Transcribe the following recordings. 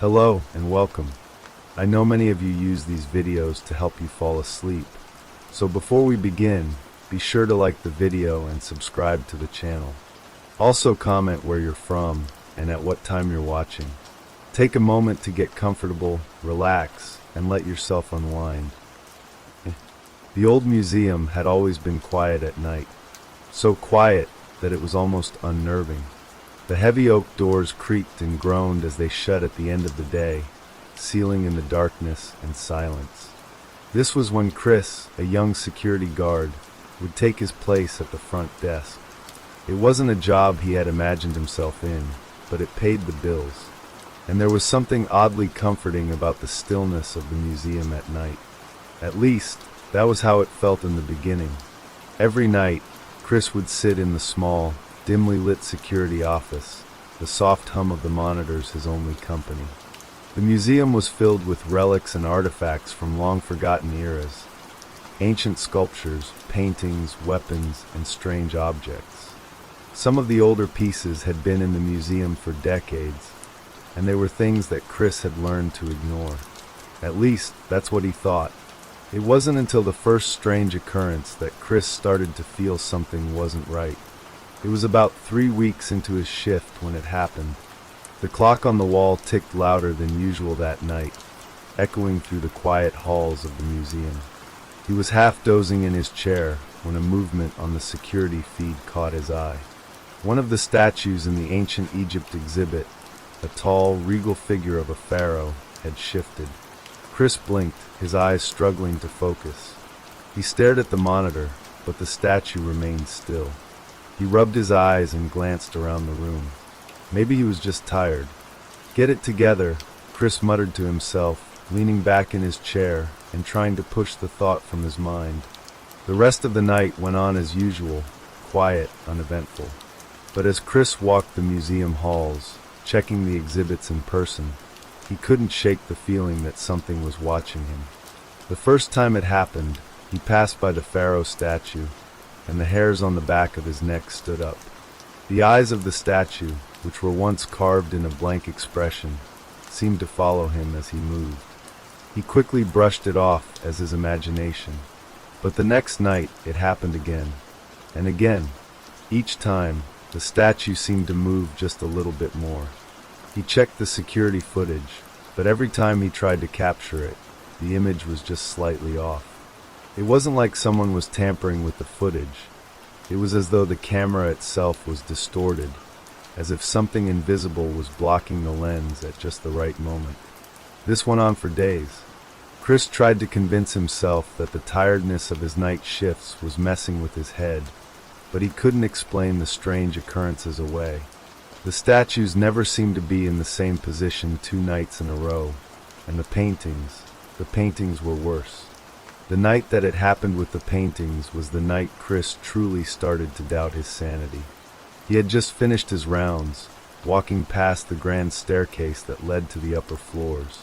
Hello and welcome. I know many of you use these videos to help you fall asleep. So before we begin, be sure to like the video and subscribe to the channel. Also comment where you're from and at what time you're watching. Take a moment to get comfortable, relax, and let yourself unwind. The old museum had always been quiet at night. So quiet that it was almost unnerving. The heavy oak doors creaked and groaned as they shut at the end of the day, sealing in the darkness and silence. This was when Chris, a young security guard, would take his place at the front desk. It wasn't a job he had imagined himself in, but it paid the bills. And there was something oddly comforting about the stillness of the museum at night. At least, that was how it felt in the beginning. Every night, Chris would sit in the small, dimly lit security office, the soft hum of the monitors his only company. The museum was filled with relics and artifacts from long-forgotten eras. Ancient sculptures, paintings, weapons, and strange objects. Some of the older pieces had been in the museum for decades, and they were things that Chris had learned to ignore. At least, that's what he thought. It wasn't until the first strange occurrence that Chris started to feel something wasn't right. It was about 3 weeks into his shift when it happened. The clock on the wall ticked louder than usual that night, echoing through the quiet halls of the museum. He was half dozing in his chair when a movement on the security feed caught his eye. One of the statues in the ancient Egypt exhibit, a tall, regal figure of a pharaoh, had shifted. Chris blinked, his eyes struggling to focus. He stared at the monitor, but the statue remained still. He rubbed his eyes and glanced around the room. Maybe he was just tired. "Get it together," Chris muttered to himself, leaning back in his chair and trying to push the thought from his mind. The rest of the night went on as usual, quiet, uneventful. But as Chris walked the museum halls, checking the exhibits in person, he couldn't shake the feeling that something was watching him. The first time it happened, he passed by the pharaoh statue, and the hairs on the back of his neck stood up. The eyes of the statue, which were once carved in a blank expression, seemed to follow him as he moved. He quickly brushed it off as his imagination. But the next night, it happened again. And again. Each time, the statue seemed to move just a little bit more. He checked the security footage, but every time he tried to capture it, the image was just slightly off. It wasn't like someone was tampering with the footage. It was as though the camera itself was distorted, as if something invisible was blocking the lens at just the right moment. This went on for days. Chris tried to convince himself that the tiredness of his night shifts was messing with his head, but he couldn't explain the strange occurrences away. The statues never seemed to be in the same position 2 nights in a row, and the paintings were worse. The night that it happened with the paintings was the night Chris truly started to doubt his sanity. He had just finished his rounds, walking past the grand staircase that led to the upper floors.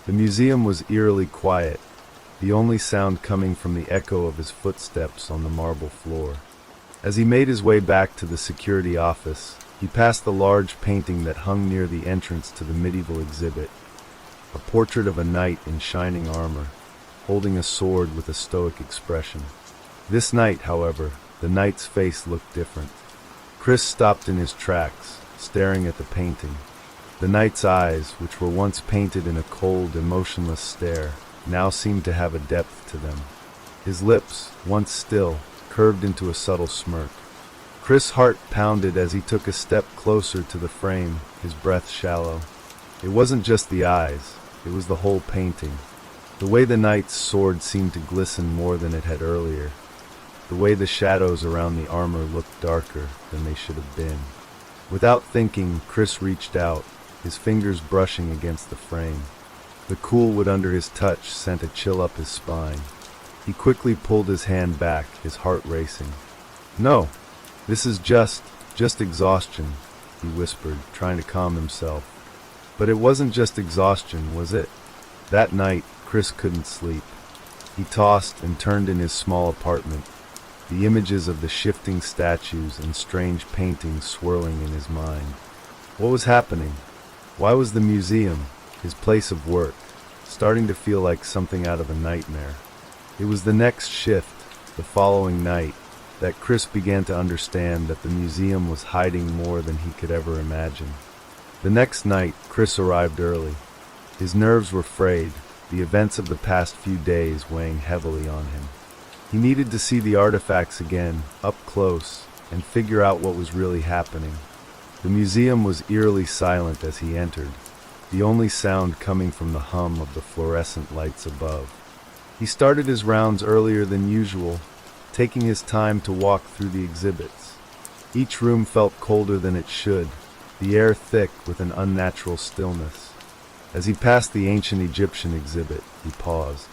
The museum was eerily quiet, the only sound coming from the echo of his footsteps on the marble floor. As he made his way back to the security office, he passed the large painting that hung near the entrance to the medieval exhibit, a portrait of a knight in shining armor, holding a sword with a stoic expression. This night, however, the knight's face looked different. Chris stopped in his tracks, staring at the painting. The knight's eyes, which were once painted in a cold, emotionless stare, now seemed to have a depth to them. His lips, once still, curved into a subtle smirk. Chris' heart pounded as he took a step closer to the frame, his breath shallow. It wasn't just the eyes, it was the whole painting. The way the knight's sword seemed to glisten more than it had earlier. The way the shadows around the armor looked darker than they should have been. Without thinking, Chris reached out, his fingers brushing against the frame. The cool wood under his touch sent a chill up his spine. He quickly pulled his hand back, his heart racing. "No, this is just exhaustion," he whispered, trying to calm himself. But it wasn't just exhaustion, was it? That night, Chris couldn't sleep. He tossed and turned in his small apartment, the images of the shifting statues and strange paintings swirling in his mind. What was happening? Why was the museum, his place of work, starting to feel like something out of a nightmare. It was the next shift, the following night, that Chris began to understand that the museum was hiding more than he could ever imagine. The next night, Chris arrived early. His nerves were frayed, the events of the past few days weighing heavily on him. He needed to see the artifacts again, up close, and figure out what was really happening. The museum was eerily silent as he entered, the only sound coming from the hum of the fluorescent lights above. He started his rounds earlier than usual, taking his time to walk through the exhibits. Each room felt colder than it should, the air thick with an unnatural stillness. As he passed the ancient Egyptian exhibit, he paused.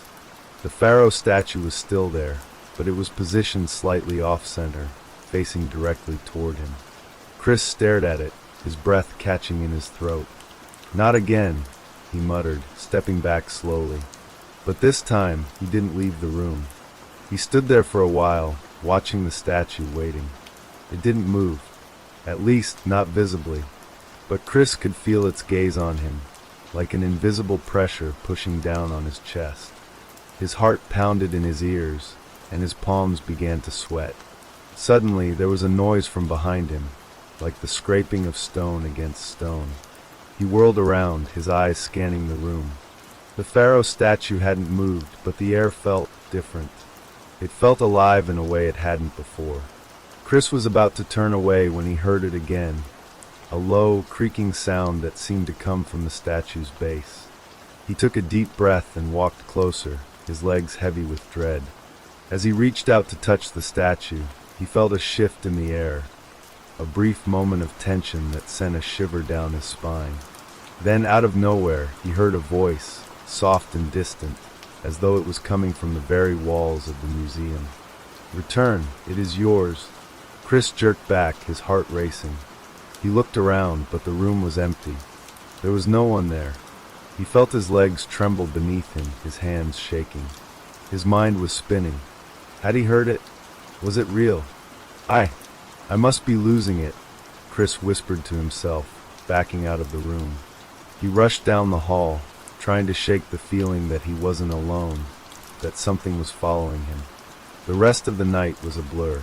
The pharaoh statue was still there, but it was positioned slightly off-center, facing directly toward him. Chris stared at it, his breath catching in his throat. "Not again," he muttered, stepping back slowly. But this time, he didn't leave the room. He stood there for a while, watching the statue, waiting. It didn't move, at least not visibly, but Chris could feel its gaze on him, like an invisible pressure pushing down on his chest. His heart pounded in his ears, and his palms began to sweat. Suddenly, there was a noise from behind him, like the scraping of stone against stone. He whirled around, his eyes scanning the room. The pharaoh statue hadn't moved, but the air felt different. It felt alive in a way it hadn't before. Chris was about to turn away when he heard it again, a low, creaking sound that seemed to come from the statue's base. He took a deep breath and walked closer, his legs heavy with dread. As he reached out to touch the statue, he felt a shift in the air, a brief moment of tension that sent a shiver down his spine. Then, out of nowhere, he heard a voice, soft and distant, as though it was coming from the very walls of the museum. "Return, it is yours." Chris jerked back, his heart racing. He looked around, but the room was empty. There was no one there. He felt his legs tremble beneath him, his hands shaking. His mind was spinning. Had he heard it? Was it real? I must be losing it, Chris whispered to himself, backing out of the room. He rushed down the hall, trying to shake the feeling that he wasn't alone, that something was following him. The rest of the night was a blur.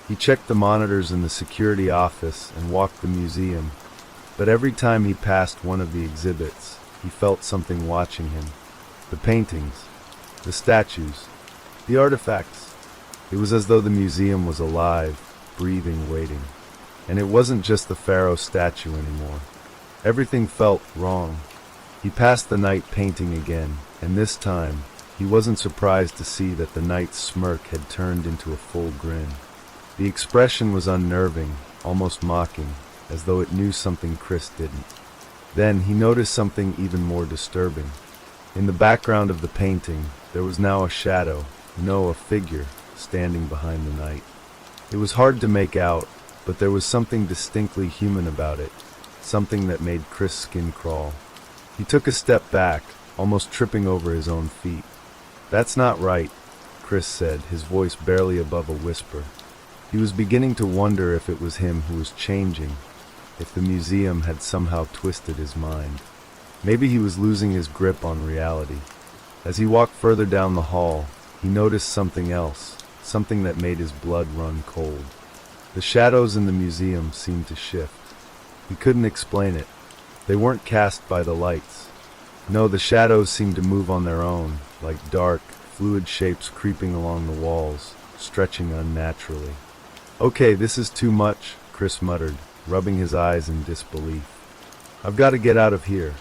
He checked the monitors in the security office and walked the museum, but every time he passed one of the exhibits, he felt something watching him. The paintings, the statues, the artifacts. It was as though the museum was alive, breathing, waiting. And it wasn't just the pharaoh statue anymore. Everything felt wrong. He passed the night painting again, and this time, he wasn't surprised to see that the knight's smirk had turned into a full grin. The expression was unnerving, almost mocking, as though it knew something Chris didn't. Then he noticed something even more disturbing. In the background of the painting, there was now a shadow, no, a figure, standing behind the knight. It was hard to make out, but there was something distinctly human about it, something that made Chris' skin crawl. He took a step back, almost tripping over his own feet. "That's not right," Chris said, his voice barely above a whisper. He was beginning to wonder if it was him who was changing, if the museum had somehow twisted his mind. Maybe he was losing his grip on reality. As he walked further down the hall, he noticed something else, something that made his blood run cold. The shadows in the museum seemed to shift. He couldn't explain it. They weren't cast by the lights. No, the shadows seemed to move on their own, like dark, fluid shapes creeping along the walls, stretching unnaturally. "Okay, this is too much," Chris muttered, rubbing his eyes in disbelief. "I've got to get out of here."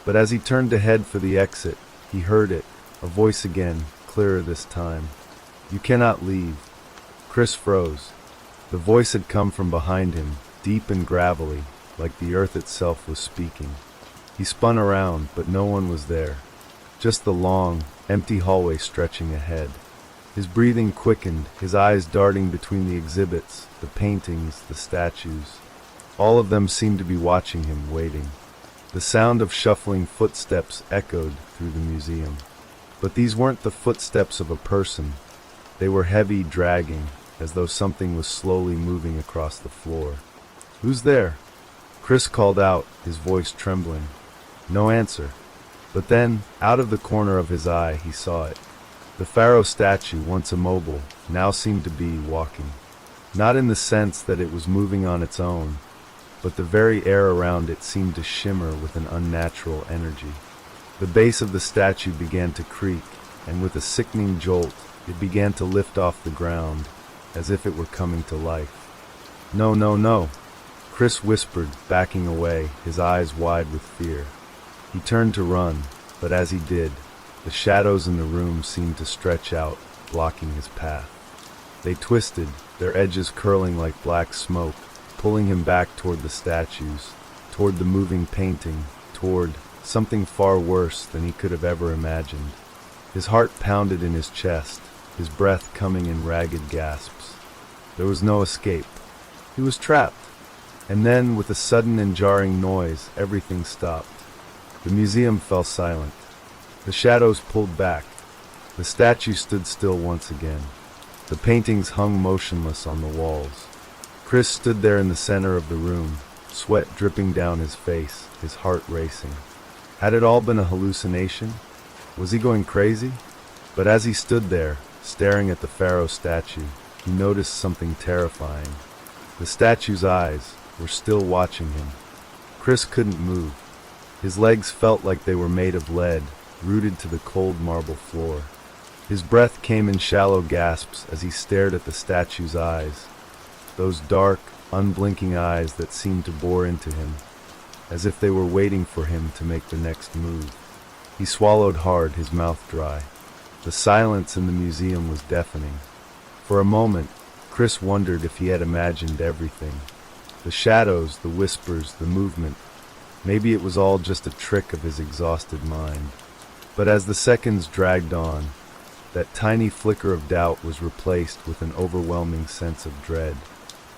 But as he turned to head for the exit, he heard it, a voice again, clearer this time. "You cannot leave." Chris froze. The voice had come from behind him, deep and gravelly, like the earth itself was speaking. He spun around, but no one was there. Just the long, empty hallway stretching ahead. His breathing quickened, his eyes darting between the exhibits, the paintings, the statues. All of them seemed to be watching him, waiting. The sound of shuffling footsteps echoed through the museum. But these weren't the footsteps of a person. They were heavy, dragging, as though something was slowly moving across the floor. "Who's there?" Chris called out, his voice trembling. No answer. But then, out of the corner of his eye, he saw it. The pharaoh statue, once immobile, now seemed to be walking. Not in the sense that it was moving on its own, but the very air around it seemed to shimmer with an unnatural energy. The base of the statue began to creak, and with a sickening jolt, it began to lift off the ground, as if it were coming to life. "No, no, no," Chris whispered, backing away, his eyes wide with fear. He turned to run, but as he did, the shadows in the room seemed to stretch out, blocking his path. They twisted, their edges curling like black smoke, pulling him back toward the statues, toward the moving painting, toward something far worse than he could have ever imagined. His heart pounded in his chest, his breath coming in ragged gasps. There was no escape. He was trapped. And then, with a sudden and jarring noise, everything stopped. The museum fell silent. The shadows pulled back. The statue stood still once again. The paintings hung motionless on the walls. Chris stood there in the center of the room, sweat dripping down his face, his heart racing. Had it all been a hallucination? Was he going crazy? But as he stood there, staring at the pharaoh statue, he noticed something terrifying. The statue's eyes were still watching him. Chris couldn't move. His legs felt like they were made of lead, rooted to the cold marble floor. His breath came in shallow gasps as he stared at the statue's eyes, those dark, unblinking eyes that seemed to bore into him, as if they were waiting for him to make the next move. He swallowed hard, his mouth dry. The silence in the museum was deafening. For a moment, Chris wondered if he had imagined everything. The shadows, the whispers, the movement. Maybe it was all just a trick of his exhausted mind. But as the seconds dragged on, that tiny flicker of doubt was replaced with an overwhelming sense of dread.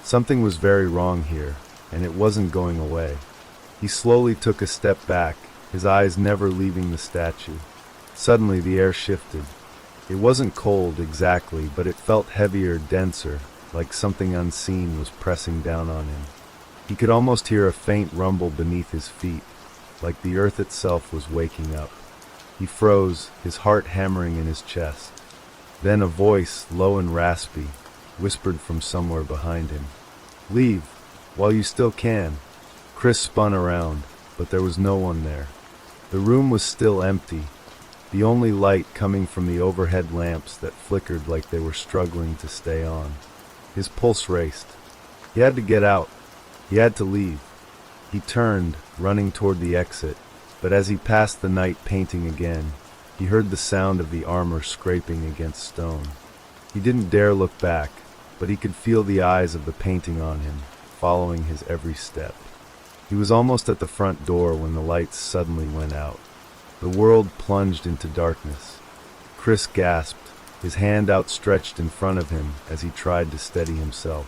Something was very wrong here, and it wasn't going away. He slowly took a step back, his eyes never leaving the statue. Suddenly the air shifted. It wasn't cold exactly, but it felt heavier, denser, like something unseen was pressing down on him. He could almost hear a faint rumble beneath his feet, like the earth itself was waking up. He froze, his heart hammering in his chest. Then a voice, low and raspy, whispered from somewhere behind him. "Leave, while you still can." Chris spun around, but there was no one there. The room was still empty, the only light coming from the overhead lamps that flickered like they were struggling to stay on. His pulse raced. He had to get out. He had to leave. He turned, running toward the exit, but as he passed the night painting again, he heard the sound of the armor scraping against stone. He didn't dare look back, but he could feel the eyes of the painting on him, following his every step. He was almost at the front door when the lights suddenly went out. The world plunged into darkness. Chris gasped, his hand outstretched in front of him as he tried to steady himself.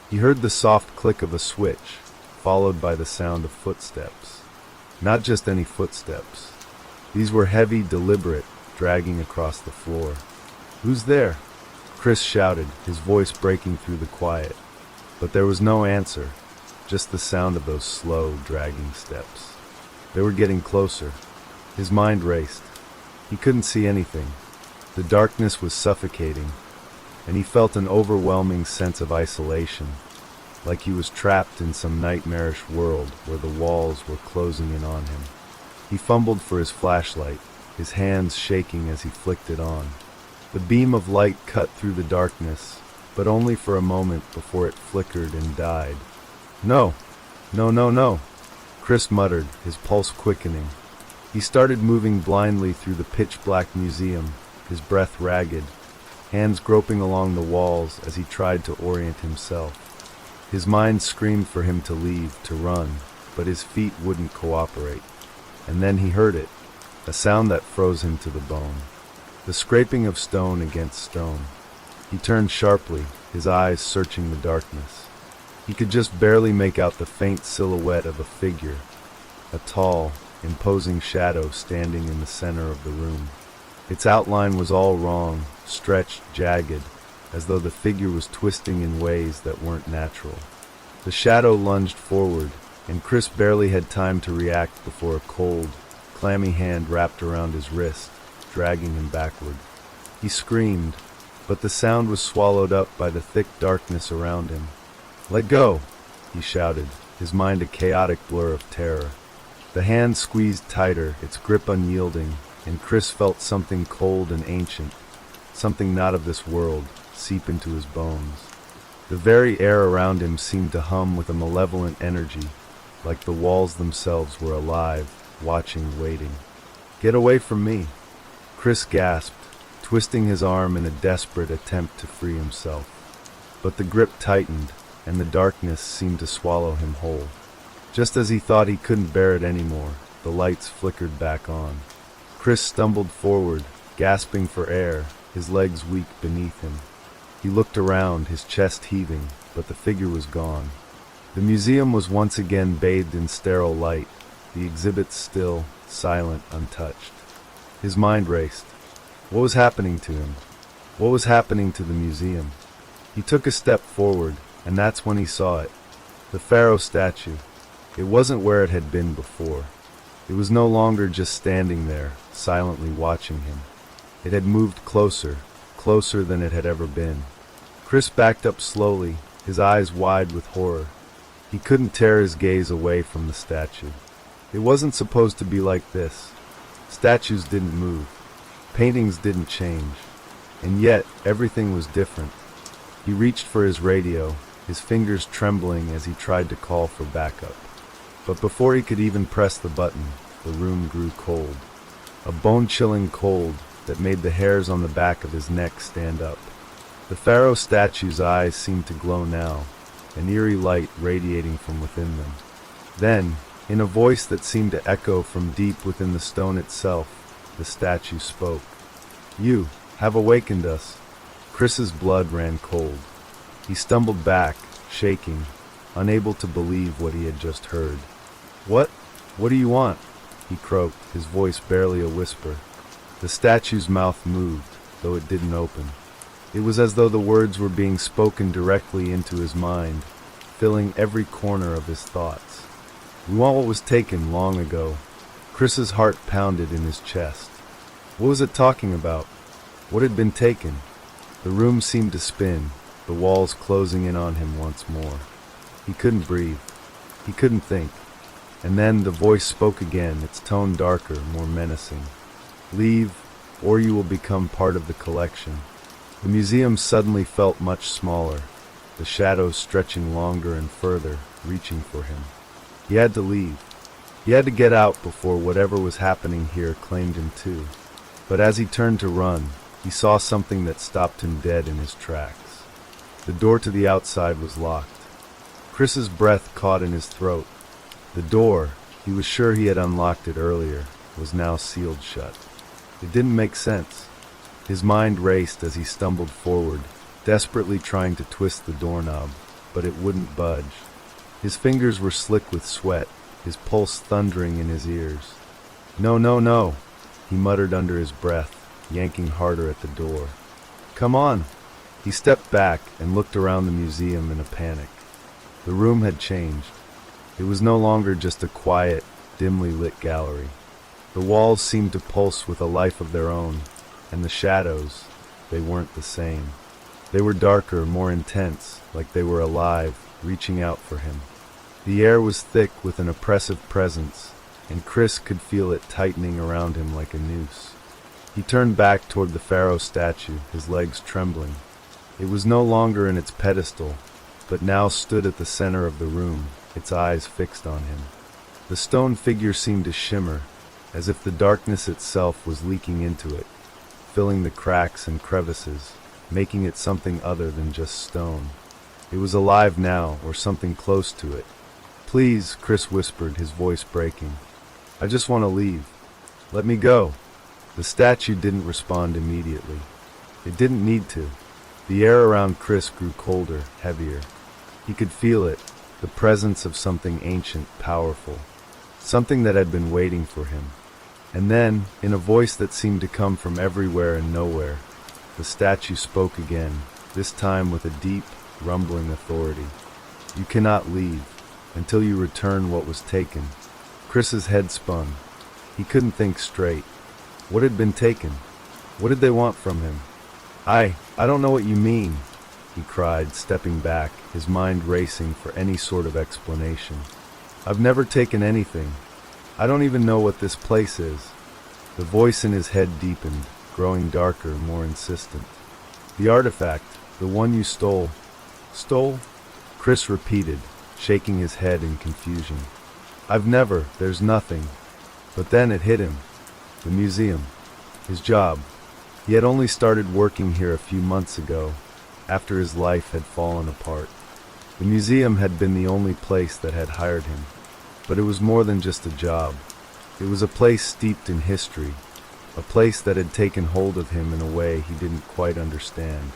He heard the soft click of a switch, followed by the sound of footsteps. Not just any footsteps. These were heavy, deliberate, dragging across the floor. "Who's there?" Chris shouted, his voice breaking through the quiet. But there was no answer, just the sound of those slow, dragging steps. They were getting closer. His mind raced. He couldn't see anything. The darkness was suffocating, and he felt an overwhelming sense of isolation, like he was trapped in some nightmarish world where the walls were closing in on him. He fumbled for his flashlight, his hands shaking as he flicked it on. The beam of light cut through the darkness, but only for a moment before it flickered and died. "No! No, no, no!" Chris muttered, his pulse quickening. He started moving blindly through the pitch-black museum, his breath ragged, hands groping along the walls as he tried to orient himself. His mind screamed for him to leave, to run, but his feet wouldn't cooperate. And then he heard it, a sound that froze him to the bone. The scraping of stone against stone. He turned sharply, his eyes searching the darkness. He could just barely make out the faint silhouette of a figure, a tall, imposing shadow standing in the center of the room. Its outline was all wrong, stretched, jagged, as though the figure was twisting in ways that weren't natural. The shadow lunged forward, and Chris barely had time to react before a cold, clammy hand wrapped around his wrist, dragging him backward. He screamed, but the sound was swallowed up by the thick darkness around him. "Let go!" he shouted, his mind a chaotic blur of terror. The hand squeezed tighter, its grip unyielding, and Chris felt something cold and ancient, something not of this world, seep into his bones. The very air around him seemed to hum with a malevolent energy, like the walls themselves were alive, watching, waiting. "Get away from me!" Chris gasped, twisting his arm in a desperate attempt to free himself. But the grip tightened, and the darkness seemed to swallow him whole. Just as he thought he couldn't bear it anymore, the lights flickered back on. Chris stumbled forward, gasping for air, his legs weak beneath him. He looked around, his chest heaving, but the figure was gone. The museum was once again bathed in sterile light, the exhibits still, silent, untouched. His mind raced. What was happening to him? What was happening to the museum? He took a step forward, and that's when he saw it. The pharaoh statue. It wasn't where it had been before. It was no longer just standing there, silently watching him. It had moved closer, closer than it had ever been. Chris backed up slowly, his eyes wide with horror. He couldn't tear his gaze away from the statue. It wasn't supposed to be like this. Statues didn't move. Paintings didn't change. And yet, everything was different. He reached for his radio, his fingers trembling as he tried to call for backup. But before he could even press the button, the room grew cold. A bone-chilling cold that made the hairs on the back of his neck stand up. The pharaoh statue's eyes seemed to glow now, an eerie light radiating from within them. Then, in a voice that seemed to echo from deep within the stone itself, the statue spoke. "You have awakened us." Chris's blood ran cold. He stumbled back, shaking, unable to believe what he had just heard. What do you want?" he croaked, his voice barely a whisper. The statue's mouth moved, though it didn't open. It was as though the words were being spoken directly into his mind, filling every corner of his thoughts. "We want what was taken long ago." Chris's heart pounded in his chest. What was it talking about? What had been taken? The room seemed to spin, the walls closing in on him once more. He couldn't breathe. He couldn't think. And then the voice spoke again, its tone darker, more menacing. "Leave, or you will become part of the collection." The museum suddenly felt much smaller, the shadows stretching longer and further, reaching for him. He had to leave. He had to get out before whatever was happening here claimed him too. But as he turned to run, he saw something that stopped him dead in his tracks. The door to the outside was locked. Chris's breath caught in his throat. The door, he was sure he had unlocked it earlier, was now sealed shut. It didn't make sense. His mind raced as he stumbled forward, desperately trying to twist the doorknob, but it wouldn't budge. His fingers were slick with sweat, his pulse thundering in his ears. "No, no, no," he muttered under his breath, yanking harder at the door. "Come on." He stepped back and looked around the museum in a panic. The room had changed. It was no longer just a quiet, dimly lit gallery. The walls seemed to pulse with a life of their own, and the shadows, they weren't the same. They were darker, more intense, like they were alive, reaching out for him. The air was thick with an oppressive presence, and Chris could feel it tightening around him like a noose. He turned back toward the pharaoh statue, his legs trembling. It was no longer in its pedestal, but now stood at the center of the room, its eyes fixed on him. The stone figure seemed to shimmer, as if the darkness itself was leaking into it, filling the cracks and crevices, making it something other than just stone. It was alive now, or something close to it. "Please," Chris whispered, his voice breaking. "I just want to leave. Let me go." The statue didn't respond immediately. It didn't need to. The air around Chris grew colder, heavier. He could feel it, the presence of something ancient, powerful, something that had been waiting for him. And then, in a voice that seemed to come from everywhere and nowhere, the statue spoke again, this time with a deep, rumbling authority. "You cannot leave until you return what was taken." Chris's head spun. He couldn't think straight. What had been taken? What did they want from him? I don't know what you mean, he cried, stepping back, his mind racing for any sort of explanation. I've never taken anything. I don't even know what this place is. The voice in his head deepened, growing darker, more insistent. The artifact, the one you stole. Stole? Chris repeated, shaking his head in confusion. There's nothing. But then it hit him. The museum. His job. He had only started working here a few months ago, after his life had fallen apart. The museum had been the only place that had hired him. But it was more than just a job. It was a place steeped in history, a place that had taken hold of him in a way he didn't quite understand.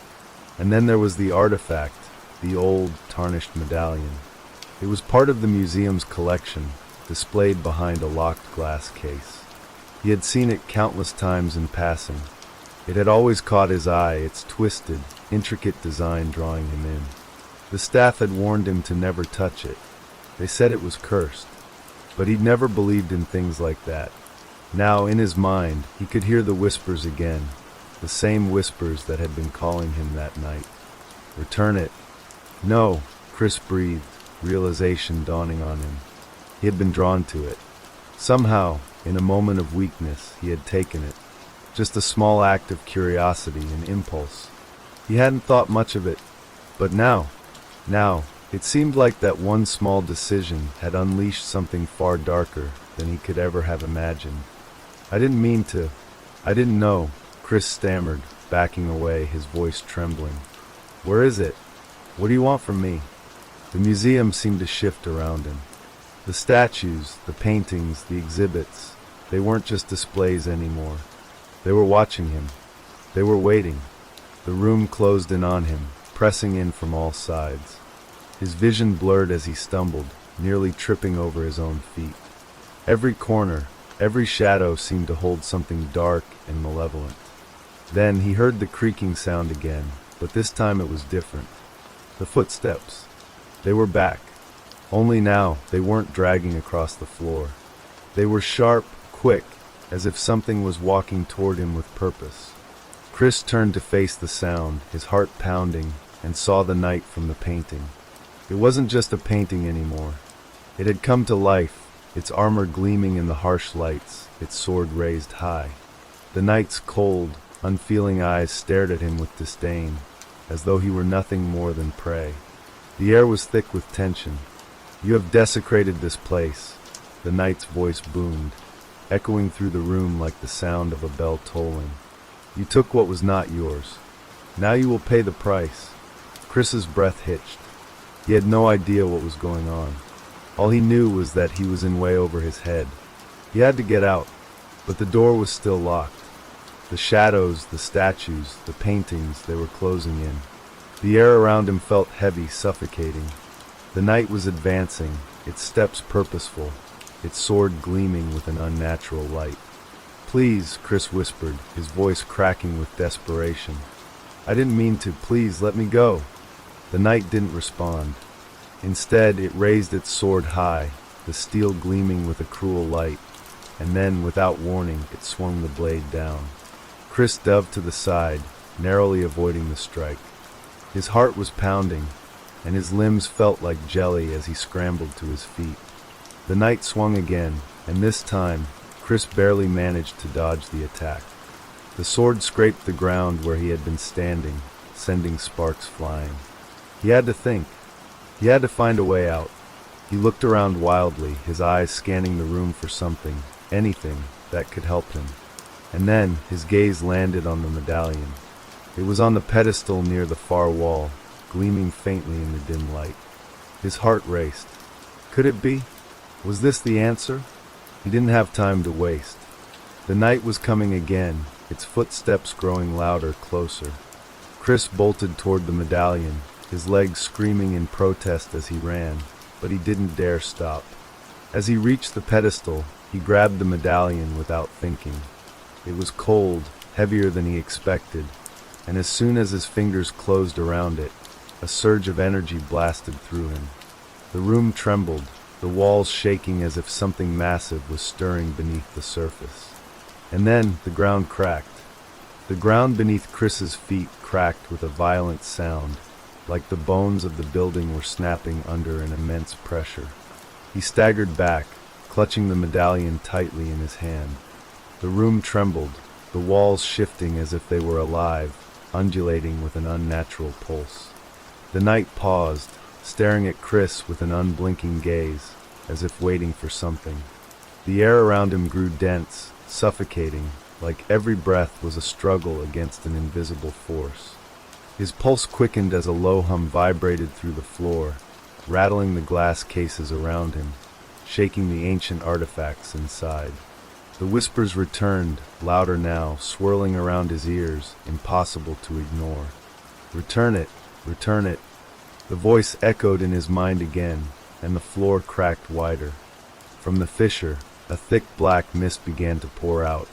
And then there was the artifact, the old, tarnished medallion. It was part of the museum's collection, displayed behind a locked glass case. He had seen it countless times in passing. It had always caught his eye, its twisted, intricate design drawing him in. The staff had warned him to never touch it. They said it was cursed. But he'd never believed in things like that. Now, in his mind, he could hear the whispers again, the same whispers that had been calling him that night. Return it. No, Chris breathed, realization dawning on him. He had been drawn to it. Somehow, in a moment of weakness, he had taken it. Just a small act of curiosity and impulse. He hadn't thought much of it. But now, it seemed like that one small decision had unleashed something far darker than he could ever have imagined. I didn't know, Chris stammered, backing away, his voice trembling. Where is it? What do you want from me? The museum seemed to shift around him. The statues, the paintings, the exhibits, they weren't just displays anymore. They were watching him. They were waiting. The room closed in on him, pressing in from all sides. His vision blurred as he stumbled, nearly tripping over his own feet. Every corner, every shadow seemed to hold something dark and malevolent. Then he heard the creaking sound again, but this time it was different. The footsteps. They were back. Only now they weren't dragging across the floor. They were sharp, quick, as if something was walking toward him with purpose. Chris turned to face the sound, his heart pounding, and saw the knight from the painting. It wasn't just a painting anymore. It had come to life, its armor gleaming in the harsh lights, its sword raised high. The knight's cold, unfeeling eyes stared at him with disdain, as though he were nothing more than prey. The air was thick with tension. You have desecrated this place, the knight's voice boomed, echoing through the room like the sound of a bell tolling. You took what was not yours. Now you will pay the price. Chris's breath hitched. He had no idea what was going on. All he knew was that he was in way over his head. He had to get out, but the door was still locked. The shadows, the statues, the paintings, they were closing in. The air around him felt heavy, suffocating. The night was advancing, its steps purposeful, its sword gleaming with an unnatural light. Please, Chris whispered, his voice cracking with desperation. I didn't mean to. Please, let me go. The knight didn't respond. Instead, it raised its sword high, the steel gleaming with a cruel light, and then, without warning, it swung the blade down. Chris dove to the side, narrowly avoiding the strike. His heart was pounding, and his limbs felt like jelly as he scrambled to his feet. The knight swung again, and this time, Chris barely managed to dodge the attack. The sword scraped the ground where he had been standing, sending sparks flying. He had to think. He had to find a way out. He looked around wildly, his eyes scanning the room for something, anything, that could help him. And then, his gaze landed on the medallion. It was on the pedestal near the far wall, gleaming faintly in the dim light. His heart raced. Could it be? Was this the answer? He didn't have time to waste. The night was coming again, its footsteps growing louder, closer. Chris bolted toward the medallion, his legs screaming in protest as he ran, but he didn't dare stop. As he reached the pedestal, he grabbed the medallion without thinking. It was cold, heavier than he expected, and as soon as his fingers closed around it, a surge of energy blasted through him. The room trembled, the walls shaking as if something massive was stirring beneath the surface. And then the ground cracked. The ground beneath Chris's feet cracked with a violent sound, like the bones of the building were snapping under an immense pressure. He staggered back, clutching the medallion tightly in his hand. The room trembled, the walls shifting as if they were alive, undulating with an unnatural pulse. The knight paused, staring at Chris with an unblinking gaze, as if waiting for something. The air around him grew dense, suffocating, like every breath was a struggle against an invisible force. His pulse quickened as a low hum vibrated through the floor, rattling the glass cases around him, shaking the ancient artifacts inside. The whispers returned, louder now, swirling around his ears, impossible to ignore. "Return it, return it." The voice echoed in his mind again, and the floor cracked wider. From the fissure, a thick black mist began to pour out,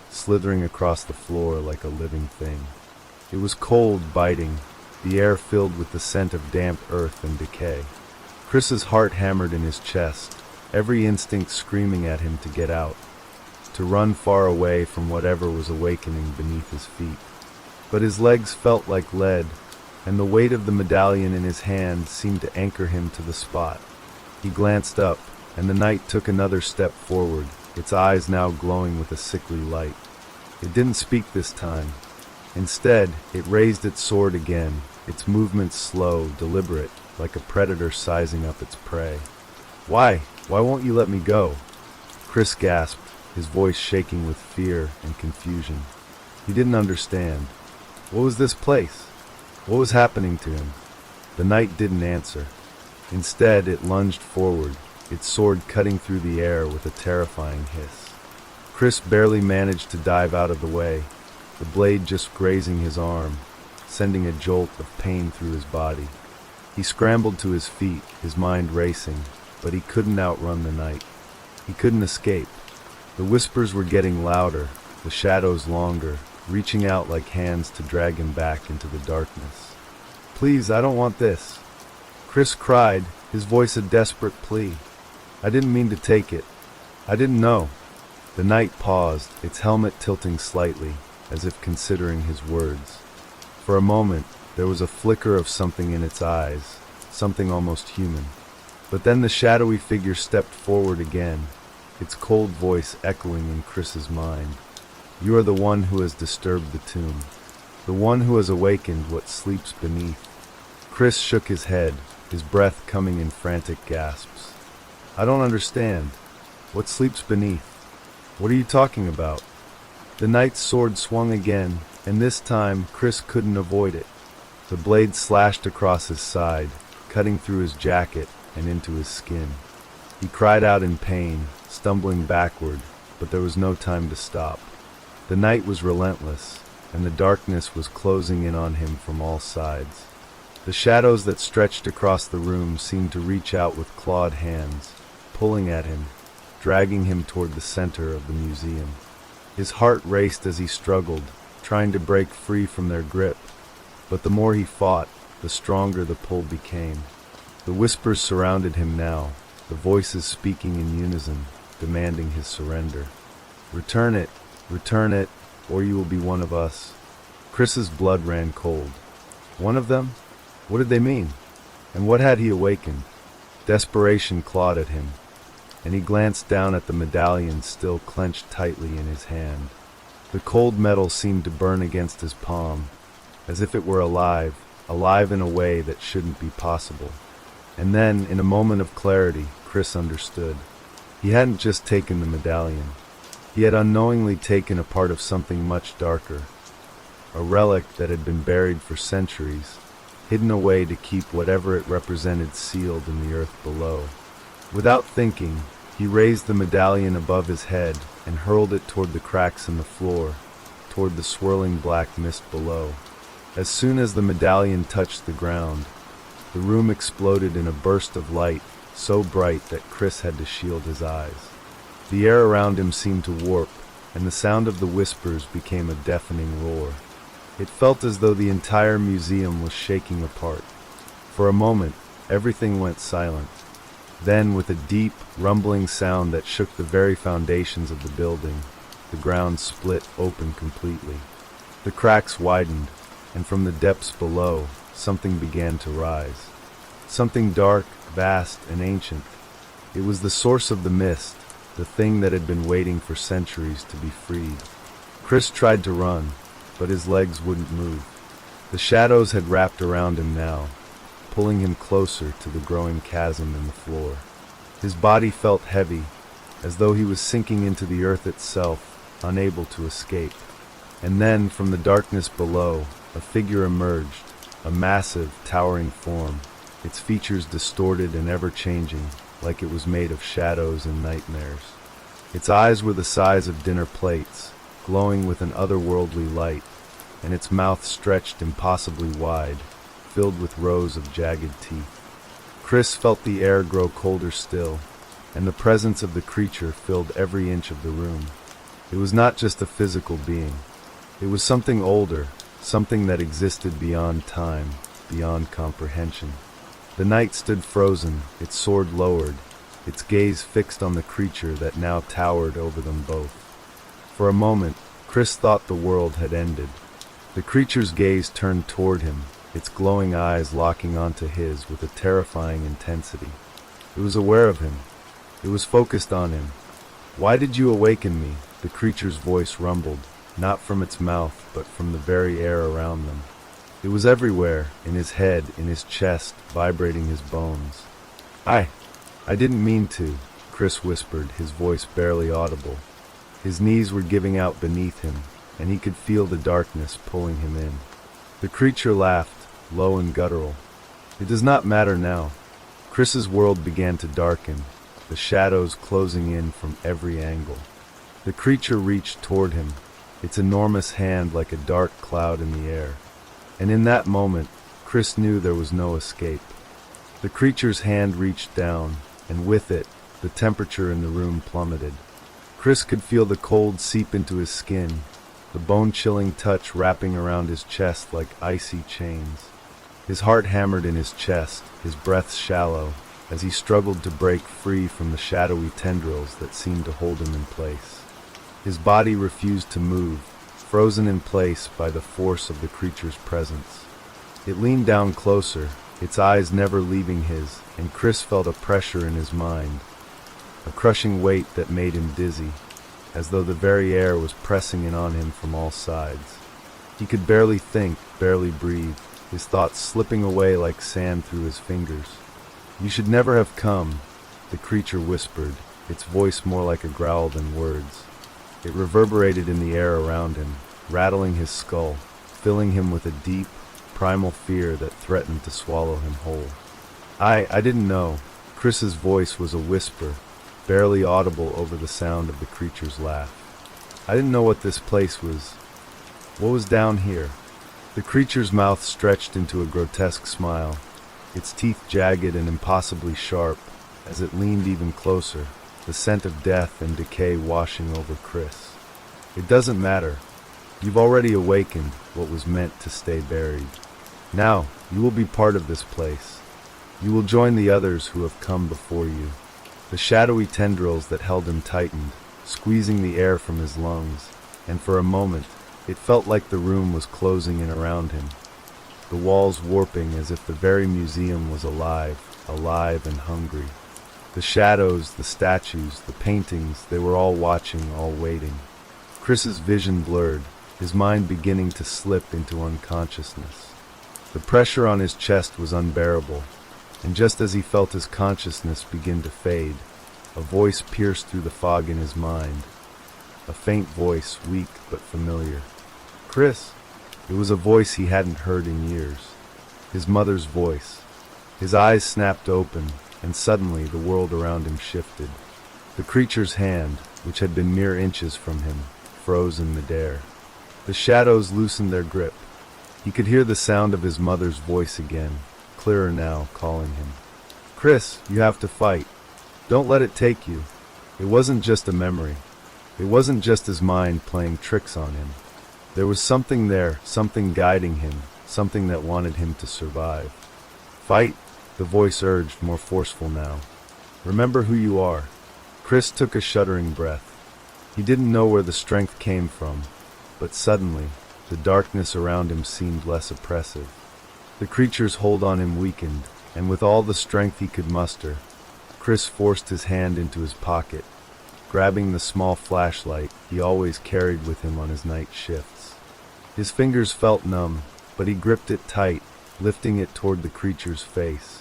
slithering across the floor like a living thing. It was cold, biting, the air filled with the scent of damp earth and decay. Chris's heart hammered in his chest, every instinct screaming at him to get out, to run far away from whatever was awakening beneath his feet. But his legs felt like lead, and the weight of the medallion in his hand seemed to anchor him to the spot. He glanced up, and the knight took another step forward, its eyes now glowing with a sickly light. It didn't speak this time. Instead, it raised its sword again, its movements slow, deliberate, like a predator sizing up its prey. Why won't you let me go?" Chris gasped, his voice shaking with fear and confusion. He didn't understand. What was this place? What was happening to him? The knight didn't answer. Instead, it lunged forward, its sword cutting through the air with a terrifying hiss. Chris barely managed to dive out of the way, the blade just grazing his arm, sending a jolt of pain through his body. He scrambled to his feet, his mind racing, but he couldn't outrun the knight. He couldn't escape. The whispers were getting louder, the shadows longer, reaching out like hands to drag him back into the darkness. "Please, I don't want this," Chris cried, his voice a desperate plea. "I didn't mean to take it. I didn't know." The knight paused, its helmet tilting slightly, as if considering his words. For a moment, there was a flicker of something in its eyes, something almost human. But then the shadowy figure stepped forward again, its cold voice echoing in Chris's mind. "You are the one who has disturbed the tomb, the one who has awakened what sleeps beneath." Chris shook his head, his breath coming in frantic gasps. "I don't understand. What sleeps beneath? What are you talking about?" The knight's sword swung again, and this time Chris couldn't avoid it. The blade slashed across his side, cutting through his jacket and into his skin. He cried out in pain, stumbling backward, but there was no time to stop. The night was relentless, and the darkness was closing in on him from all sides. The shadows that stretched across the room seemed to reach out with clawed hands, pulling at him, dragging him toward the center of the museum. His heart raced as he struggled, trying to break free from their grip, but the more he fought, the stronger the pull became. The whispers surrounded him now, the voices speaking in unison, demanding his surrender. Return it, or you will be one of us." Chris's blood ran cold. One of them? What did they mean? And what had he awakened? Desperation clawed at him, and he glanced down at the medallion still clenched tightly in his hand. The cold metal seemed to burn against his palm, as if it were alive, alive in a way that shouldn't be possible. And then, in a moment of clarity, Chris understood. He hadn't just taken the medallion. He had unknowingly taken a part of something much darker, a relic that had been buried for centuries, hidden away to keep whatever it represented sealed in the earth below. Without thinking, he raised the medallion above his head and hurled it toward the cracks in the floor, toward the swirling black mist below. As soon as the medallion touched the ground, the room exploded in a burst of light so bright that Chris had to shield his eyes. The air around him seemed to warp, and the sound of the whispers became a deafening roar. It felt as though the entire museum was shaking apart. For a moment, everything went silent. Then, with a deep, rumbling sound that shook the very foundations of the building, the ground split open completely. The cracks widened, and from the depths below, something began to rise. Something dark, vast, and ancient. It was the source of the mist, the thing that had been waiting for centuries to be freed. Chris tried to run, but his legs wouldn't move. The shadows had wrapped around him now, pulling him closer to the growing chasm in the floor. His body felt heavy, as though he was sinking into the earth itself, unable to escape. And then, from the darkness below, a figure emerged, a massive, towering form, its features distorted and ever-changing, like it was made of shadows and nightmares. Its eyes were the size of dinner plates, glowing with an otherworldly light, and its mouth stretched impossibly wide, filled with rows of jagged teeth. Chris felt the air grow colder still, and the presence of the creature filled every inch of the room. It was not just a physical being. It was something older, something that existed beyond time, beyond comprehension. The night stood frozen, its sword lowered, its gaze fixed on the creature that now towered over them both. For a moment, Chris thought the world had ended. The creature's gaze turned toward him, its glowing eyes locking onto his with a terrifying intensity. It was aware of him. It was focused on him. "Why did you awaken me?" the creature's voice rumbled, not from its mouth, but from the very air around them. It was everywhere, in his head, in his chest, vibrating his bones. I didn't mean to," Chris whispered, his voice barely audible. His knees were giving out beneath him, and he could feel the darkness pulling him in. The creature laughed, low and guttural. "It does not matter now." Chris's world began to darken, the shadows closing in from every angle. The creature reached toward him, its enormous hand like a dark cloud in the air. And in that moment, Chris knew there was no escape. The creature's hand reached down, and with it, the temperature in the room plummeted. Chris could feel the cold seep into his skin, the bone-chilling touch wrapping around his chest like icy chains. His heart hammered in his chest, his breath shallow, as he struggled to break free from the shadowy tendrils that seemed to hold him in place. His body refused to move, frozen in place by the force of the creature's presence. It leaned down closer, its eyes never leaving his, and Chris felt a pressure in his mind, a crushing weight that made him dizzy, as though the very air was pressing in on him from all sides. He could barely think, barely breathe, his thoughts slipping away like sand through his fingers. "You should never have come," the creature whispered, its voice more like a growl than words. It reverberated in the air around him, rattling his skull, filling him with a deep, primal fear that threatened to swallow him whole. I didn't know." Chris's voice was a whisper, barely audible over the sound of the creature's laugh. "I didn't know what this place was. What was down here?" The creature's mouth stretched into a grotesque smile, its teeth jagged and impossibly sharp, as it leaned even closer, the scent of death and decay washing over Chris. "It doesn't matter. You've already awakened what was meant to stay buried. Now, you will be part of this place. You will join the others who have come before you." The shadowy tendrils that held him tightened, squeezing the air from his lungs, and for a moment, it felt like the room was closing in around him, the walls warping as if the very museum was alive and hungry. The shadows, the statues, the paintings, they were all watching, all waiting. Chris's vision blurred, his mind beginning to slip into unconsciousness. The pressure on his chest was unbearable, and just as he felt his consciousness begin to fade, a voice pierced through the fog in his mind. A faint voice, weak but familiar. "Chris!" It was a voice he hadn't heard in years. His mother's voice. His eyes snapped open, and suddenly the world around him shifted. The creature's hand, which had been mere inches from him, froze in midair. The shadows loosened their grip. He could hear the sound of his mother's voice again, clearer now, calling him. "Chris, you have to fight. Don't let it take you." It wasn't just a memory. It wasn't just his mind playing tricks on him. There was something there, something guiding him, something that wanted him to survive. "Fight," the voice urged, more forceful now. Remember who you are." Chris took a shuddering breath. He didn't know where the strength came from, but suddenly, the darkness around him seemed less oppressive. The creature's hold on him weakened, and with all the strength he could muster, Chris forced his hand into his pocket, grabbing the small flashlight he always carried with him on his night shifts. His fingers felt numb, but he gripped it tight, lifting it toward the creature's face.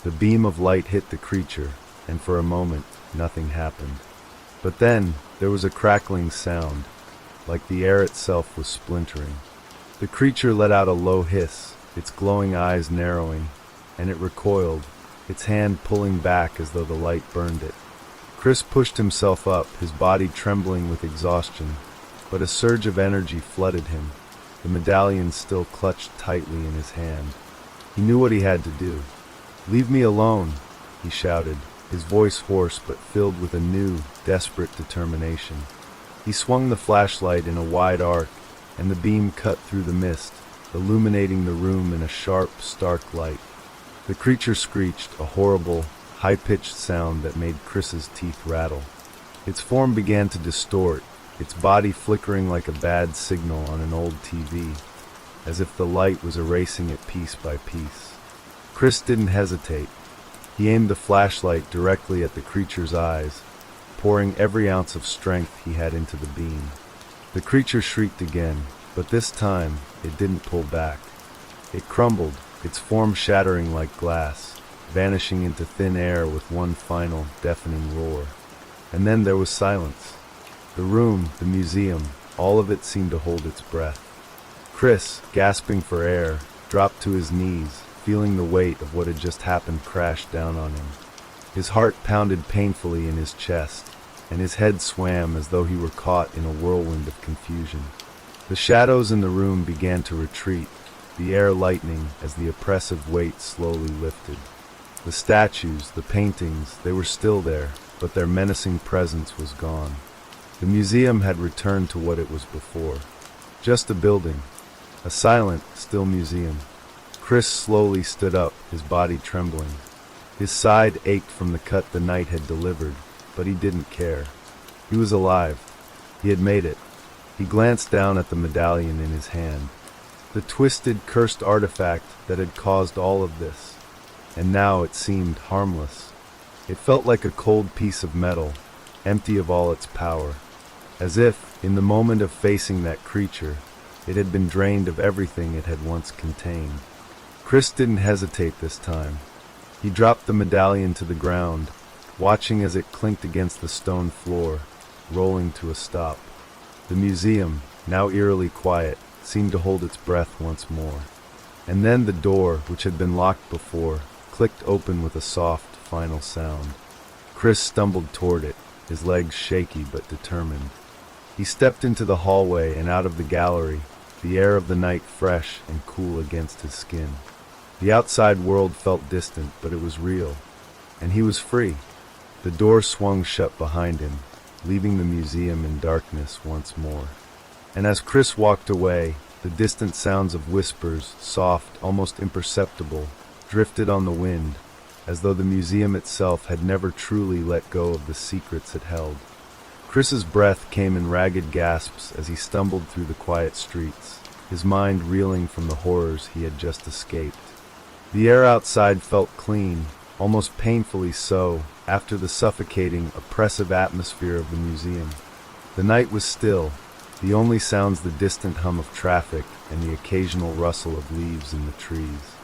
The beam of light hit the creature, and for a moment, nothing happened. But then, there was a crackling sound, like the air itself was splintering. The creature let out a low hiss, its glowing eyes narrowing, and it recoiled, its hand pulling back as though the light burned it. Chris pushed himself up, his body trembling with exhaustion, but a surge of energy flooded him, the medallion still clutched tightly in his hand. He knew what he had to do. "Leave me alone," he shouted, his voice hoarse but filled with a new, desperate determination. He swung the flashlight in a wide arc, and the beam cut through the mist, illuminating the room in a sharp, stark light. The creature screeched, a horrible, high-pitched sound that made Chris's teeth rattle. Its form began to distort, its body flickering like a bad signal on an old TV, as if the light was erasing it piece by piece. Chris didn't hesitate. He aimed the flashlight directly at the creature's eyes, pouring every ounce of strength he had into the beam. The creature shrieked again, but this time it didn't pull back. It crumbled, its form shattering like glass, vanishing into thin air with one final, deafening roar. And then there was silence. The room, the museum, all of it seemed to hold its breath. Chris, gasping for air, dropped to his knees, feeling the weight of what had just happened crash down on him. His heart pounded painfully in his chest, and his head swam as though he were caught in a whirlwind of confusion. The shadows in the room began to retreat, the air lightening as the oppressive weight slowly lifted. The statues, the paintings, they were still there, but their menacing presence was gone. The museum had returned to what it was before. Just a building, a silent, still museum. Chris slowly stood up, his body trembling. His side ached from the cut the night had delivered, but he didn't care. He was alive. He had made it. He glanced down at the medallion in his hand, the twisted, cursed artifact that had caused all of this. And now it seemed harmless. It felt like a cold piece of metal, empty of all its power, as if, in the moment of facing that creature, it had been drained of everything it had once contained. Chris didn't hesitate this time. He dropped the medallion to the ground, watching as it clinked against the stone floor, rolling to a stop. The museum, now eerily quiet, seemed to hold its breath once more. And then the door, which had been locked before, clicked open with a soft, final sound. Chris stumbled toward it, his legs shaky but determined. He stepped into the hallway and out of the gallery, the air of the night fresh and cool against his skin. The outside world felt distant, but it was real, and he was free. The door swung shut behind him, leaving the museum in darkness once more. And as Chris walked away, the distant sounds of whispers, soft, almost imperceptible, drifted on the wind, as though the museum itself had never truly let go of the secrets it held. Chris's breath came in ragged gasps as he stumbled through the quiet streets, his mind reeling from the horrors he had just escaped. The air outside felt clean, almost painfully so, after the suffocating, oppressive atmosphere of the museum. The night was still, the only sounds the distant hum of traffic and the occasional rustle of leaves in the trees.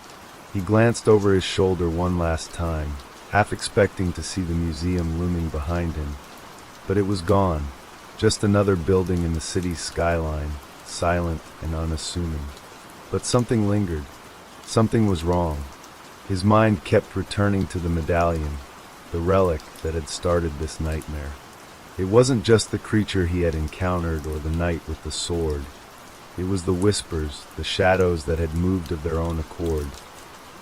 He glanced over his shoulder one last time, half expecting to see the museum looming behind him. But it was gone, just another building in the city's skyline, silent and unassuming. But something lingered. Something was wrong. His mind kept returning to the medallion, the relic that had started this nightmare. It wasn't just the creature he had encountered or the knight with the sword. It was the whispers, the shadows that had moved of their own accord,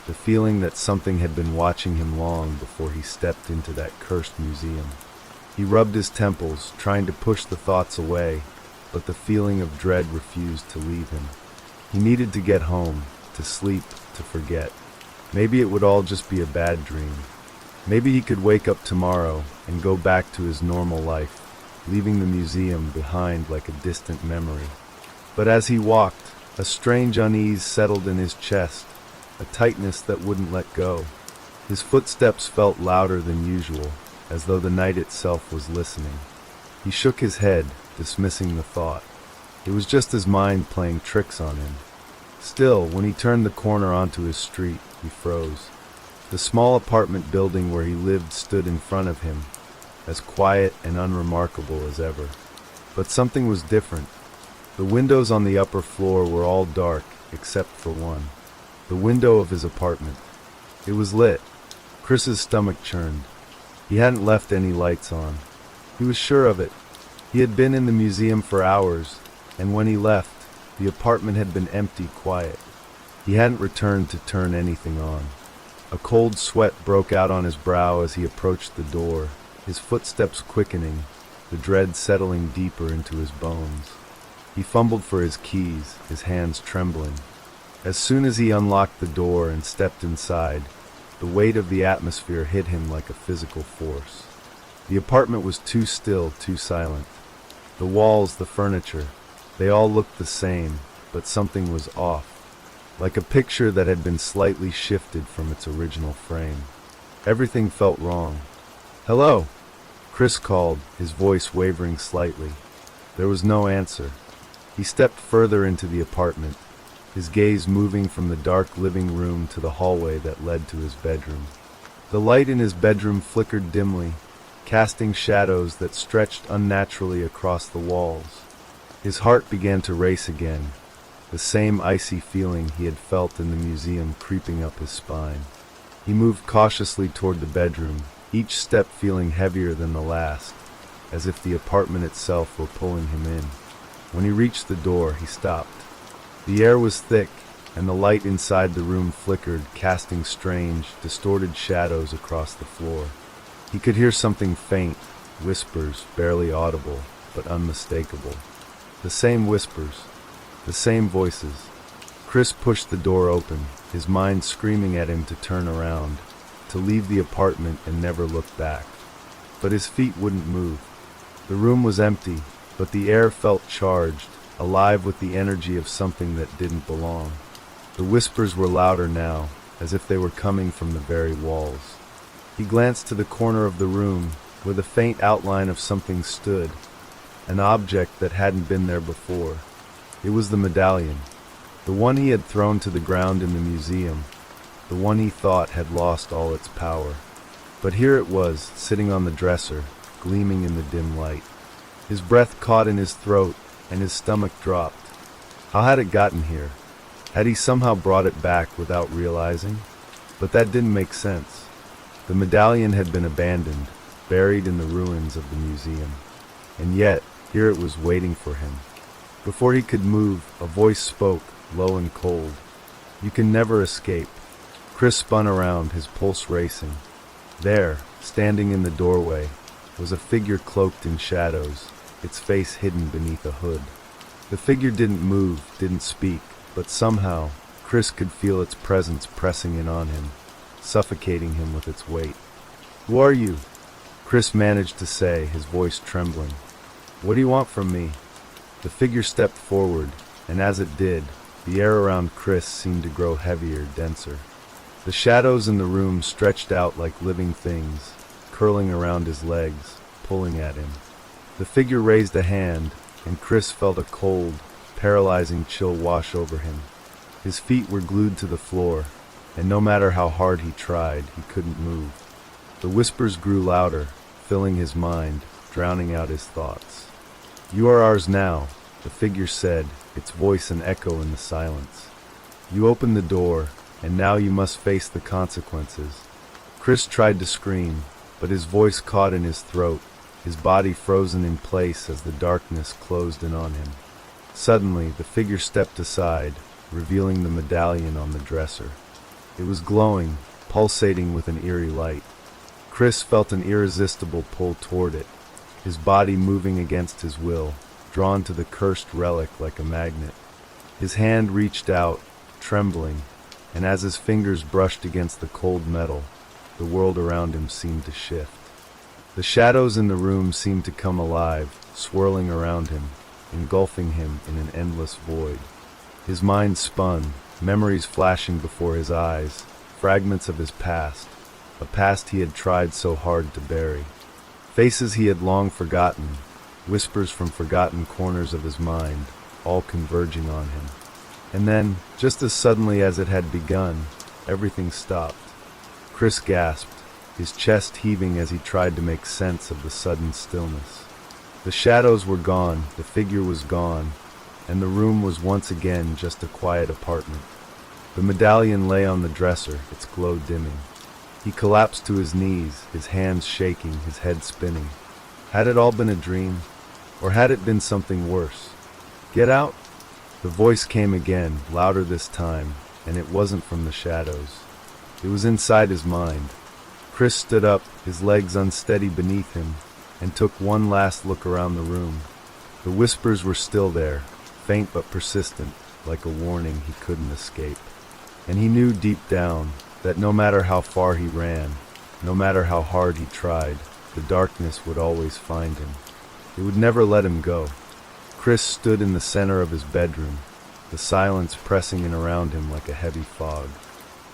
the feeling that something had been watching him long before he stepped into that cursed museum. He rubbed his temples, trying to push the thoughts away, but the feeling of dread refused to leave him. He needed to get home, to sleep, to forget. Maybe it would all just be a bad dream. Maybe he could wake up tomorrow and go back to his normal life, leaving the museum behind like a distant memory. But as he walked, a strange unease settled in his chest, a tightness that wouldn't let go. His footsteps felt louder than usual, as though the night itself was listening. He shook his head, dismissing the thought. It was just his mind playing tricks on him. Still, when he turned the corner onto his street, he froze. The small apartment building where he lived stood in front of him, as quiet and unremarkable as ever. But something was different. The windows on the upper floor were all dark, except for one. The window of his apartment. It was lit. Chris's stomach churned. He hadn't left any lights on. He was sure of it. He had been in the museum for hours, and when he left, the apartment had been empty, quiet. He hadn't returned to turn anything on. A cold sweat broke out on his brow as he approached the door, his footsteps quickening, the dread settling deeper into his bones. He fumbled for his keys, his hands trembling. As soon as he unlocked the door and stepped inside, the weight of the atmosphere hit him like a physical force. The apartment was too still, too silent. The walls, the furniture, they all looked the same, but something was off, like a picture that had been slightly shifted from its original frame. Everything felt wrong. "Hello," Chris called, his voice wavering slightly. There was no answer. He stepped further into the apartment, his gaze moving from the dark living room to the hallway that led to his bedroom. The light in his bedroom flickered dimly, casting shadows that stretched unnaturally across the walls. His heart began to race again, the same icy feeling he had felt in the museum creeping up his spine. He moved cautiously toward the bedroom, each step feeling heavier than the last, as if the apartment itself were pulling him in. When he reached the door, he stopped. The air was thick, and the light inside the room flickered, casting strange, distorted shadows across the floor. He could hear something faint, whispers, barely audible, but unmistakable. The same whispers, the same voices. Chris pushed the door open, his mind screaming at him to turn around, to leave the apartment and never look back. But his feet wouldn't move. The room was empty, but the air felt charged, alive with the energy of something that didn't belong. The whispers were louder now, as if they were coming from the very walls. He glanced to the corner of the room, where the faint outline of something stood, an object that hadn't been there before. It was the medallion, the one he had thrown to the ground in the museum, the one he thought had lost all its power. But here it was, sitting on the dresser, gleaming in the dim light. His breath caught in his throat, and his stomach dropped. How had it gotten here? Had he somehow brought it back without realizing? But that didn't make sense. The medallion had been abandoned, buried in the ruins of the museum. And yet, here it was waiting for him. Before he could move, a voice spoke, low and cold. "You can never escape." Chris spun around, his pulse racing. There, standing in the doorway, was a figure cloaked in shadows, its face hidden beneath a hood. The figure didn't move, didn't speak, but somehow, Chris could feel its presence pressing in on him, suffocating him with its weight. "Who are you?" Chris managed to say, his voice trembling. "What do you want from me?" The figure stepped forward, and as it did, the air around Chris seemed to grow heavier, denser. The shadows in the room stretched out like living things, curling around his legs, pulling at him. The figure raised a hand, and Chris felt a cold, paralyzing chill wash over him. His feet were glued to the floor, and no matter how hard he tried, he couldn't move. The whispers grew louder, filling his mind, drowning out his thoughts. "You are ours now," the figure said, its voice an echo in the silence. "You opened the door, and now you must face the consequences." Chris tried to scream, but his voice caught in his throat, his body frozen in place as the darkness closed in on him. Suddenly, the figure stepped aside, revealing the medallion on the dresser. It was glowing, pulsating with an eerie light. Chris felt an irresistible pull toward it, his body moving against his will, drawn to the cursed relic like a magnet. His hand reached out, trembling, and as his fingers brushed against the cold metal, the world around him seemed to shift. The shadows in the room seemed to come alive, swirling around him, engulfing him in an endless void. His mind spun, memories flashing before his eyes, fragments of his past, a past he had tried so hard to bury. Faces he had long forgotten, whispers from forgotten corners of his mind, all converging on him. And then, just as suddenly as it had begun, everything stopped. Chris gasped, his chest heaving as he tried to make sense of the sudden stillness. The shadows were gone, the figure was gone, and the room was once again just a quiet apartment. The medallion lay on the dresser, its glow dimming. He collapsed to his knees, his hands shaking, his head spinning. Had it all been a dream? Or had it been something worse? "Get out!" The voice came again, louder this time, and it wasn't from the shadows. It was inside his mind. Chris stood up, his legs unsteady beneath him, and took one last look around the room. The whispers were still there, faint but persistent, like a warning he couldn't escape. And he knew deep down that no matter how far he ran, no matter how hard he tried, the darkness would always find him. It would never let him go. Chris stood in the center of his bedroom, the silence pressing in around him like a heavy fog.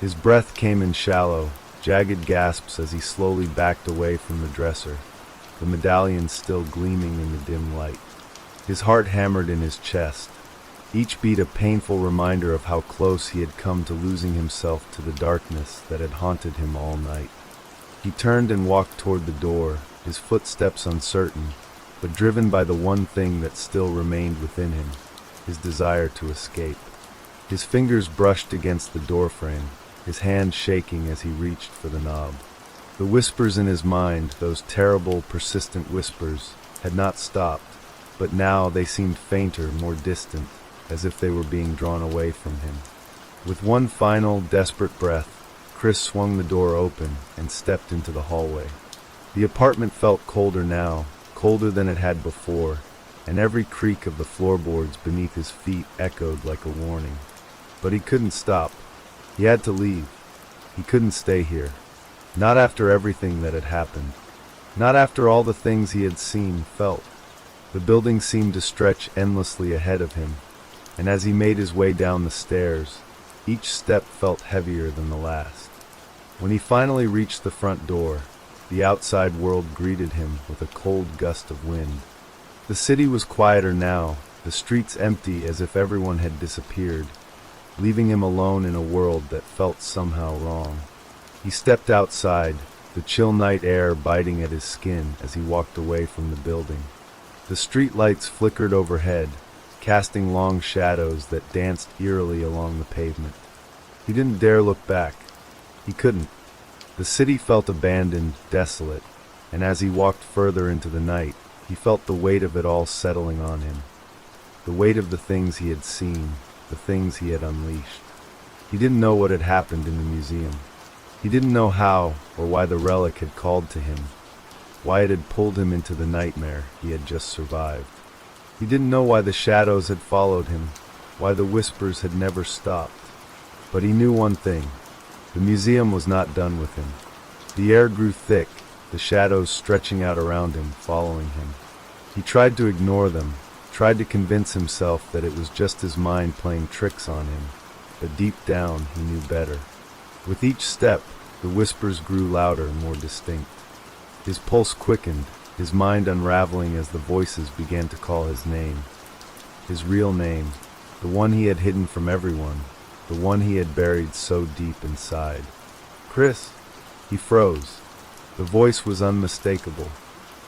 His breath came in shallow, jagged gasps as he slowly backed away from the dresser, the medallion still gleaming in the dim light. His heart hammered in his chest, each beat a painful reminder of how close he had come to losing himself to the darkness that had haunted him all night. He turned and walked toward the door, his footsteps uncertain, but driven by the one thing that still remained within him, his desire to escape. His fingers brushed against the doorframe, his hand shaking as he reached for the knob. The whispers in his mind, those terrible, persistent whispers, had not stopped, but now they seemed fainter, more distant, as if they were being drawn away from him. With one final, desperate breath, Chris swung the door open and stepped into the hallway. The apartment felt colder now, colder than it had before, and every creak of the floorboards beneath his feet echoed like a warning. But he couldn't stop. He had to leave. He couldn't stay here. Not after everything that had happened. Not after all the things he had seen, felt. The building seemed to stretch endlessly ahead of him, and as he made his way down the stairs, each step felt heavier than the last. When he finally reached the front door, the outside world greeted him with a cold gust of wind. The city was quieter now, the streets empty as if everyone had disappeared, leaving him alone in a world that felt somehow wrong. He stepped outside, the chill night air biting at his skin as he walked away from the building. The street lights flickered overhead, casting long shadows that danced eerily along the pavement. He didn't dare look back. He couldn't. The city felt abandoned, desolate, and as he walked further into the night, he felt the weight of it all settling on him. The weight of the things he had seen, the things he had unleashed. He didn't know what had happened in the museum. He didn't know how or why the relic had called to him, why it had pulled him into the nightmare he had just survived. He didn't know why the shadows had followed him, why the whispers had never stopped. But he knew one thing. The museum was not done with him. The air grew thick, the shadows stretching out around him, following him. He tried to ignore them, tried to convince himself that it was just his mind playing tricks on him, but deep down he knew better. With each step, the whispers grew louder, more distinct. His pulse quickened, his mind unraveling as the voices began to call his name. His real name, the one he had hidden from everyone, the one he had buried so deep inside. "Chris!" He froze. The voice was unmistakable.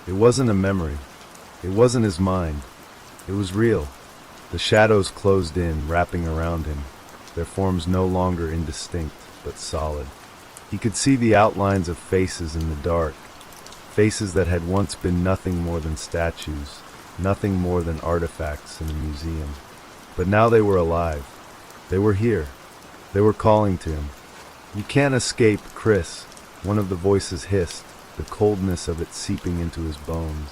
It wasn't a memory. It wasn't his mind. It was real. The shadows closed in, wrapping around him, their forms no longer indistinct, but solid. He could see the outlines of faces in the dark, faces that had once been nothing more than statues, nothing more than artifacts in a museum. But now they were alive. They were here. They were calling to him. "You can't escape, Chris," one of the voices hissed, the coldness of it seeping into his bones.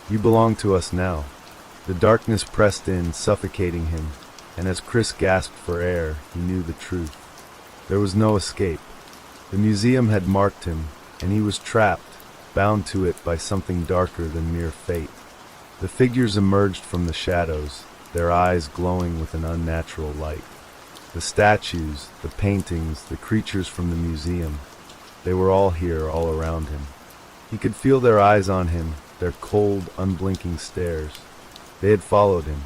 "You belong to us now." The darkness pressed in, suffocating him, and as Chris gasped for air, he knew the truth. There was no escape. The museum had marked him, and he was trapped, bound to it by something darker than mere fate. The figures emerged from the shadows, their eyes glowing with an unnatural light. The statues, the paintings, the creatures from the museum, they were all here, all around him. He could feel their eyes on him, their cold, unblinking stares. They had followed him,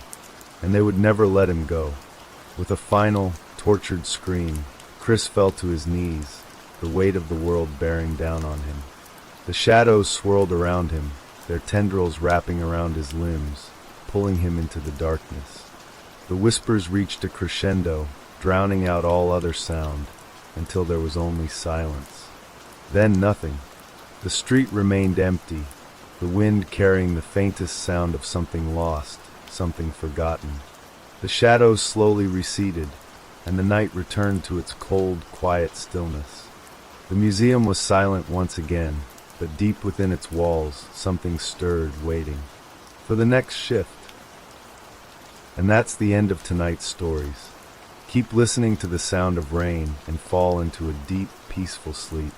and they would never let him go. With a final, tortured scream, Chris fell to his knees, the weight of the world bearing down on him. The shadows swirled around him, their tendrils wrapping around his limbs, pulling him into the darkness. The whispers reached a crescendo, drowning out all other sound, until there was only silence. Then nothing. The street remained empty, the wind carrying the faintest sound of something lost, something forgotten. The shadows slowly receded, and the night returned to its cold, quiet stillness. The museum was silent once again, but deep within its walls, something stirred, waiting for the next shift. And that's the end of tonight's stories. Keep listening to the sound of rain and fall into a deep, peaceful sleep.